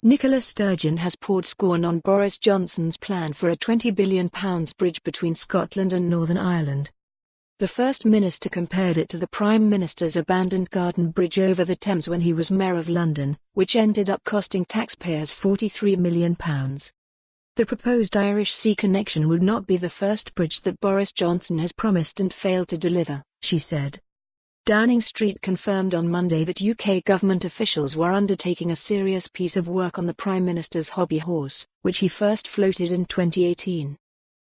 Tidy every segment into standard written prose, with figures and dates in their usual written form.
Nicola Sturgeon has poured scorn on Boris Johnson's plan for a £20 billion bridge between Scotland and Northern Ireland. The First Minister compared it to the Prime Minister's abandoned garden bridge over the Thames when he was Mayor of London, which ended up costing taxpayers £43 million. The proposed Irish Sea connection would not be the first bridge that Boris Johnson has promised and failed to deliver, she said. Downing Street confirmed on Monday that UK government officials were undertaking a serious piece of work on the Prime Minister's hobby horse, which he first floated in 2018.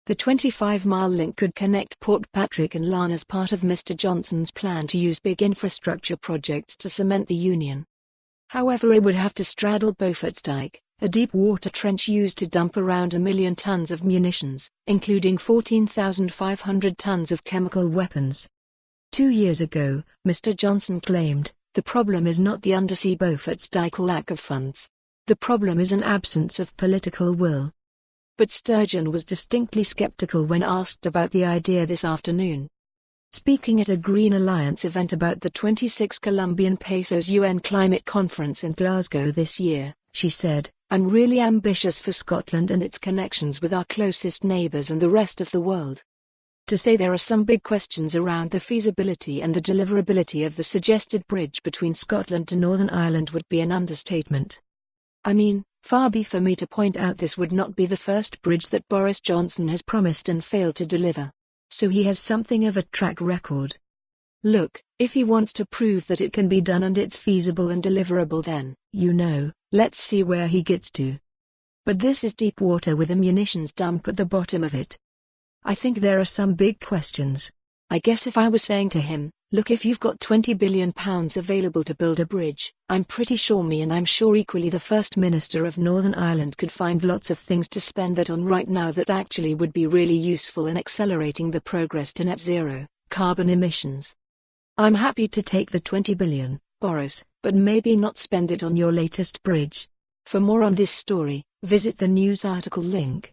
The 25-mile link could connect Portpatrick and Larne as part of Mr Johnson's plan to use big infrastructure projects to cement the union. However, it would have to straddle Beaufort's Dyke, a deep-water trench used to dump around 1 million tons of munitions, including 14,500 tons of chemical weapons. 2 years ago, Mr Johnson claimed, "The problem is not the undersea Beaufort's Dyke or lack of funds. The problem is an absence of political will." But Sturgeon was distinctly skeptical when asked about the idea this afternoon. Speaking at a Green Alliance event about the 26 Colombian pesos UN climate conference in Glasgow this year, she said, "I'm really ambitious for Scotland and its connections with our closest neighbours and the rest of the world. To say there are some big questions around the feasibility and the deliverability of the suggested bridge between Scotland and Northern Ireland would be an understatement. I mean, far be for me to point out this would not be the first bridge that Boris Johnson has promised and failed to deliver. So he has something of a track record. Look, if he wants to prove that it can be done and it's feasible and deliverable, then, let's see where he gets to. But this is deep water with a munitions dump at the bottom of it. I think there are some big questions. I guess if I was saying to him, look, if you've got £20 billion available to build a bridge, I'm pretty sure and I'm sure equally the First Minister of Northern Ireland could find lots of things to spend that on right now that actually would be really useful in accelerating the progress to net zero carbon emissions. I'm happy to take the £20 billion, Boris, but maybe not spend it on your latest bridge. For more on this story, visit the news article link.